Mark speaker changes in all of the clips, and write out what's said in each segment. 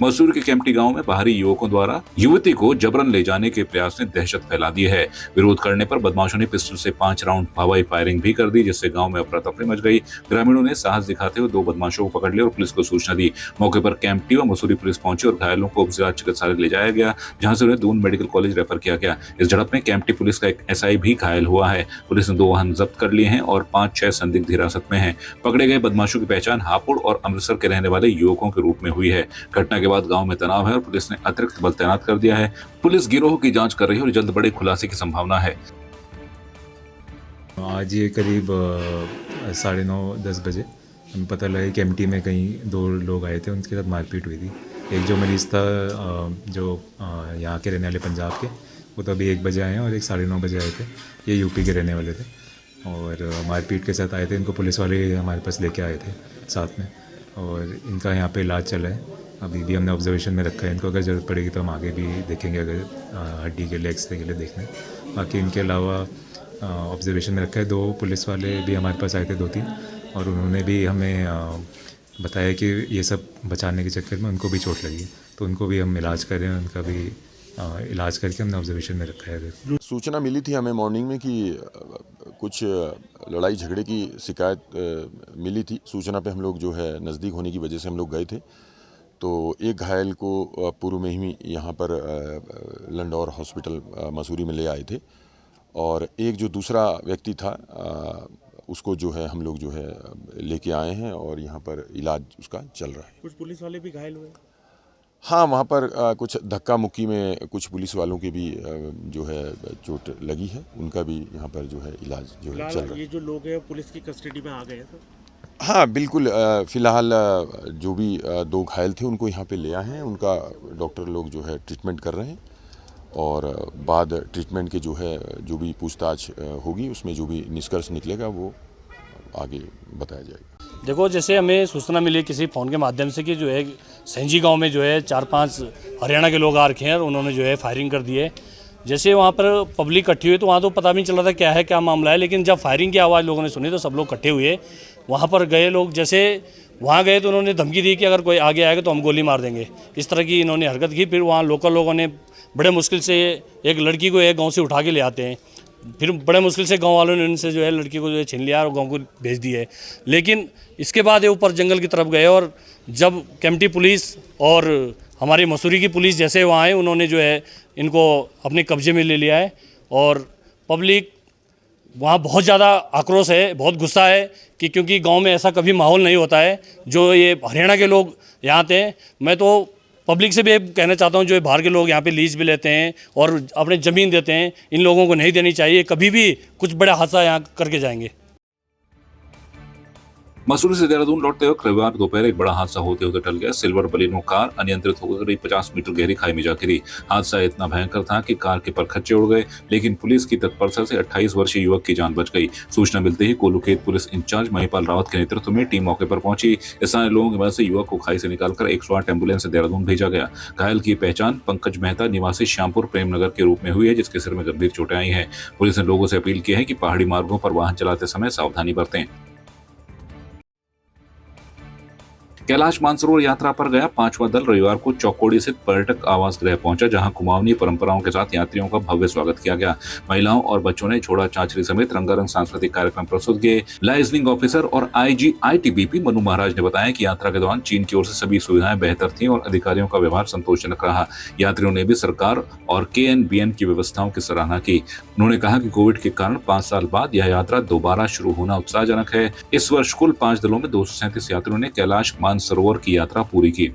Speaker 1: मसूरी के केम्प्टी गांव में बाहरी युवकों द्वारा युवती को जबरन ले जाने के प्रयास ने दहशत फैला दी है। विरोध करने पर बदमाशों ने पिस्टल से 5 राउंड हवाई फायरिंग भी कर दी, जिससे गांव में अफरा तफरी मच गई। ग्रामीणों ने साहस दिखाते हुए 2 बदमाशों को पकड़ लिया और पुलिस को सूचना दी। मौके पर केम्प्टी और मसूरी पुलिस पहुंची और घायलों को जिला चिकित्सालय ले जाया गया, जहां से उन्हें दून मेडिकल कॉलेज रेफर किया गया। इस झड़प में केम्प्टी पुलिस का एक एसआई भी घायल हुआ है। पुलिस ने 2 वाहन जब्त कर लिए हैं और 5-6 संदिग्ध हिरासत में हैं। पकड़े गए बदमाशों की पहचान हापुड़ और अमृतसर के रहने वाले युवकों के रूप में हुई है। घटना के बाद गांव में तनाव है और पुलिस ने अतिरिक्त बल तैनात कर दिया है। पुलिस गिरोह की जांच कर रही है और जल्द बड़े खुलासे की संभावना है।
Speaker 2: आज ये करीब 9:30-10 बजे हमें पता लगा कि एमटी में कहीं 2 लोग आए थे, उनके साथ मारपीट हुई थी। एक जो मरीज़ था जो यहाँ के रहने वाले पंजाब के, वो तो अभी 1 बजे आए हैं और एक 9:30 बजे आए थे। ये यूपी के रहने वाले थे और मारपीट के साथ आए थे। इनको पुलिस वाले हमारे पास लेके आए थे साथ में और इनका यहाँ पे इलाज चला है। अभी भी हमने ऑब्जर्वेशन में रखा है इनको। अगर ज़रूरत पड़ेगी तो हम आगे भी देखेंगे, अगर हड्डी के लिए एक्सरे के लिए देखना है। बाकी इनके अलावा ऑब्जर्वेशन में रखा है। 2 पुलिस वाले भी हमारे पास आए थे, 2-3, और उन्होंने भी हमें बताया कि ये सब बचाने के चक्कर में उनको भी चोट लगी है, तो उनको भी हम इलाज कर रहे हैं। उनका भी इलाज करके हमने ऑब्जर्वेशन में रखा है।
Speaker 3: सूचना मिली थी हमें मॉर्निंग में कि कुछ लड़ाई झगड़े की शिकायत मिली थी। सूचना पे हम लोग जो है नज़दीक होने की वजह से हम लोग गए थे। तो एक घायल को पूर्व में ही यहाँ पर लंडौर हॉस्पिटल मसूरी में ले आए थे और एक जो दूसरा व्यक्ति था उसको जो है हम लोग जो है लेके आए हैं और यहाँ पर इलाज उसका चल रहा है।
Speaker 4: कुछ पुलिस वाले भी घायल हुए?
Speaker 3: हाँ, वहाँ पर कुछ धक्का मुक्की में कुछ पुलिस वालों के भी जो है चोट लगी है। उनका भी यहाँ पर जो है इलाज जो है चल रहा है।
Speaker 4: ये जो लोग हैं पुलिस की कस्टडी में आ गए हैं सर?
Speaker 3: हाँ बिल्कुल, फ़िलहाल जो भी 2 घायल थे उनको यहाँ पे ले आए हैं। उनका डॉक्टर लोग जो है ट्रीटमेंट कर रहे हैं और बाद ट्रीटमेंट के जो है जो भी पूछताछ होगी उसमें जो भी निष्कर्ष निकलेगा वो आगे बताया जाएगा।
Speaker 5: देखो, जैसे हमें सूचना मिली किसी फ़ोन के माध्यम से कि जो है सेंजी गांव में जो है 4-5 हरियाणा के लोग आ रखे हैं और उन्होंने जो है फायरिंग कर दी है। जैसे वहाँ पर पब्लिक इकट्ठी हुई तो वहाँ तो पता भी नहीं चल रहा था क्या है क्या मामला है, लेकिन जब फायरिंग की आवाज़ लोगों ने सुनी तो सब लोग इकट्ठे हुए। वहाँ पर गए लोग, जैसे वहाँ गए तो उन्होंने धमकी दी कि अगर कोई आगे आएगा तो हम गोली मार देंगे। इस तरह की इन्होंने हरकत की। फिर वहाँ लोकल लोगों ने बड़े मुश्किल से एक लड़की को एक गाँव से उठा के ले आते हैं। फिर बड़े मुश्किल से गांव वालों ने उनसे जो है लड़की को जो है छीन लिया और गांव को भेज दिया है। लेकिन इसके बाद ये ऊपर जंगल की तरफ गए और जब केम्प्टी पुलिस और हमारी मसूरी की पुलिस जैसे वहाँ आए, उन्होंने जो है इनको अपने कब्जे में ले लिया है। और पब्लिक वहाँ बहुत ज़्यादा आक्रोश है, बहुत गुस्सा है कि क्योंकि गांव में ऐसा कभी माहौल नहीं होता है जो ये हरियाणा के लोग यहाँ आते हैं। मैं तो पब्लिक से भी कहना चाहता हूँ जो बाहर के लोग यहाँ पे लीज भी लेते हैं और अपने ज़मीन देते हैं, इन लोगों को नहीं देनी चाहिए। कभी भी कुछ बड़ा हादसा यहाँ करके जाएंगे।
Speaker 1: मसूरी से देहरादून लौटते वक्त रविवार दोपहर एक बड़ा हादसा होते होते टल गया। सिल्वर बलिनो कार अनियंत्रित होकर करीब 50 मीटर गहरी खाई में जा गिरी। हादसा इतना भयंकर था कि कार के परखच्चे उड़ गए, लेकिन पुलिस की तत्परता से 28 वर्षीय युवक की जान बच गई। सूचना मिलते ही कोलूखेत पुलिस इंचार्ज महिपाल रावत के नेतृत्व में टीम मौके पर पहुंची। स्थानीय लोगों की मदद से युवक को खाई से निकालकर 108 एम्बुलेंस से देहरादून भेजा गया। घायल की पहचान पंकज मेहता निवासी श्यामपुर प्रेमनगर के रूप में हुई है, जिसके सिर में गंभीर चोटें आई हैं। पुलिस ने लोगों से अपील की है कि पहाड़ी मार्गों पर वाहन चलाते समय सावधानी बरतें। कैलाश मानसरोवर यात्रा पर गया 5वां दल रविवार को चौकोड़ी स्थित पर्यटक आवास गृह पहुंचा, जहां कुमाऊनी परंपराओं के साथ यात्रियों का भव्य स्वागत किया गया। महिलाओं और बच्चों ने छोड़ा चांचरी समेत रंगारंग सांस्कृतिक कार्यक्रम प्रस्तुत किए। लाइजनिंग ऑफिसर और आईजी आईटीबीपी मनु महाराज ने बताया कि यात्रा के दौरान चीन की ओर से सभी सुविधाएं बेहतर थी और अधिकारियों का व्यवहार संतोषजनक रहा। यात्रियों ने भी सरकार और केएनबीएन की व्यवस्थाओं की सराहना की। उन्होंने कहा कि कोविड के कारण 5 साल बाद यह यात्रा दोबारा शुरू होना उत्साहजनक है। इस वर्ष कुल 5 दलों में 237 यात्रियों ने कैलाश मानसरोवर की यात्रा पूरी की।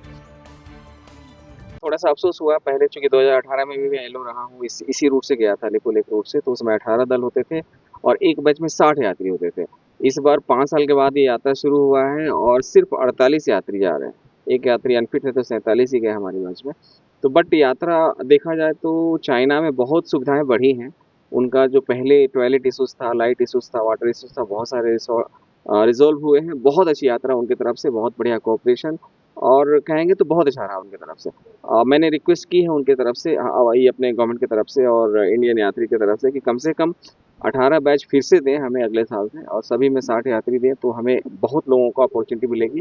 Speaker 6: थोड़ा सा अफसोस हुआ, पहले चूंकि 2018 में भी मैं एलो रहा हूँ, इसी रूट से गया था, लिपो लेक रूट से, तो उसमें 18 दल होते थे और एक बैच में 60 यात्री होते थे। इस बार 5 साल के बाद ये यात्रा शुरू हुआ है और सिर्फ 48 यात्री जा रहे हैं। एक यात्री अनफिट है तो 47 ही गए हमारी बैच में। तो बट यात्रा देखा जाए तो चाइना में बहुत सुविधाएं बढ़ी हैं। उनका जो पहले टॉयलेट इशूज़ था, लाइट इशूज़ था, वाटर इशूज़ था, बहुत सारे रिजॉल्व हुए हैं। बहुत अच्छी यात्रा उनकी तरफ से, बहुत बढ़िया कोऑपरेशन और कहेंगे तो बहुत अच्छा रहा उनकी तरफ से। मैंने रिक्वेस्ट की है उनके तरफ से, ये अपने गवर्नमेंट की तरफ से और इंडियन यात्री की तरफ से कि कम से कम 18 बैच फिर से दें हमें अगले साल से और सभी में 60 यात्री दें, तो हमें बहुत लोगों को अपॉर्चुनिटी मिलेगी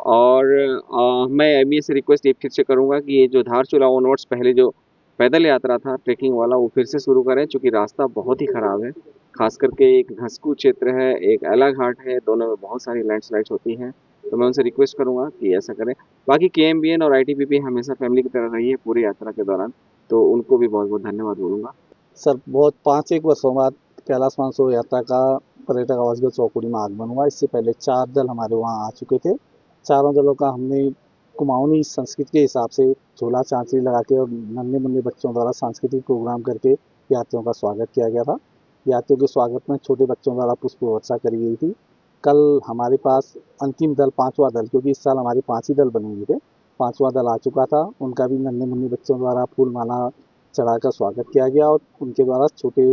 Speaker 6: और मैं एमईए से रिक्वेस्ट ये फिर से करूँगा कि ये जो धारचूला ऑनवर्ड्स पहले जो पैदल यात्रा था ट्रैकिंग वाला वो फिर से शुरू करें, क्योंकि रास्ता बहुत ही ख़राब है। खास करके एक घसकू क्षेत्र है, एक एला घाट है, दोनों में बहुत सारी लैंडस्लाइड्स होती हैं। तो मैं उनसे रिक्वेस्ट करूँगा कि ऐसा करें। बाकी केएमबीएन और आईटीबीपी हमेशा फैमिली की तरह रही है पूरी यात्रा के दौरान, तो उनको भी बहुत बहुत धन्यवाद बोलूँगा।
Speaker 7: सर बहुत 5-1 वर्षों बाद कैलाश मानसरोवर यात्रा का पर्यटक आवासगृह चौकुड़ी में आगमन हुआ। इससे पहले 4 दल हमारे वहाँ आ चुके थे। चारों दलों का हमने कुमाऊनी संस्कृति के हिसाब से झोला चांचरी लगा के और नन्हे मुन्ने बच्चों द्वारा सांस्कृतिक प्रोग्राम करके यात्रियों का स्वागत किया गया था। यात्रियों के स्वागत में छोटे बच्चों द्वारा पुष्प वर्षा करी गई थी। कल हमारे पास अंतिम दल 5वां दल, क्योंकि इस साल हमारे 5 ही दल बने हुए थे, 5वां दल आ चुका था। उनका भी नन्हे मुन्ने बच्चों द्वारा फूल माला चढ़ाकर स्वागत किया गया और उनके द्वारा छोटे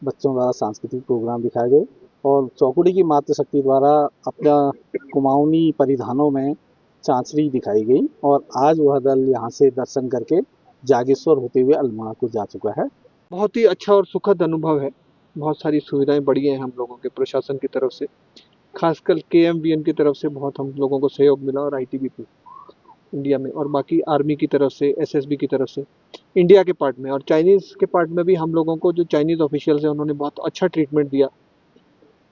Speaker 7: बच्चों द्वारा सांस्कृतिक प्रोग्राम दिखाए गए और चौकुड़ी की मातृशक्ति द्वारा अपना कुमाऊनी परिधानों में चांचरी दिखाई गई और आज वह दल यहाँ से दर्शन करके जागेश्वर होते हुए अल्मोड़ा को जा चुका है।
Speaker 8: बहुत ही अच्छा और सुखद अनुभव है। बहुत सारी सुविधाएं बढ़ी हैं हम लोगों के प्रशासन की तरफ से, खासकर केएमबीएन की तरफ से बहुत हम लोगों को सहयोग मिला और आईटीबीपी इंडिया में और बाकी आर्मी की तरफ से, एसएसबी की तरफ से इंडिया के पार्ट में और चाइनीज़ के पार्ट में भी हम लोगों को जो चाइनीज़ ऑफिशियल्स हैं उन्होंने बहुत अच्छा ट्रीटमेंट दिया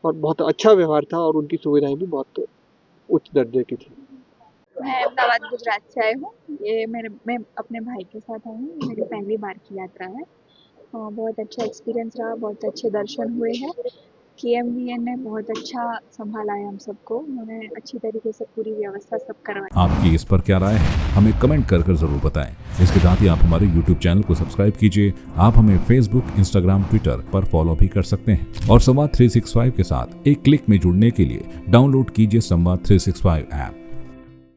Speaker 8: और बहुत अच्छा व्यवहार था और उनकी सुविधाएं भी बहुत उच्च दर्जे की थी।
Speaker 9: मैं अहमदाबाद गुजरात से आई हूँ। मैं अपने भाई के साथ आई हूँ। मेरी पहली बार की यात्रा है। बहुत अच्छा एक्सपीरियंस रहा, बहुत अच्छे दर्शन हुए हैं। केएमबीएन ने बहुत अच्छा संभाला है हम सबको, उन्होंने अच्छी तरीके से पूरी व्यवस्था सब करवाई।
Speaker 1: आपकी इस पर क्या राय है, हमें कमेंट कर जरूर बताएं। इसके साथ ही आप हमारे YouTube चैनल को सब्सक्राइब कीजिए। आप हमें Facebook, Instagram, Twitter पर फॉलो भी कर सकते हैं और संवाद 365 के साथ एक क्लिक में जुड़ने के लिए डाउनलोड कीजिए संवाद 365 ऐप।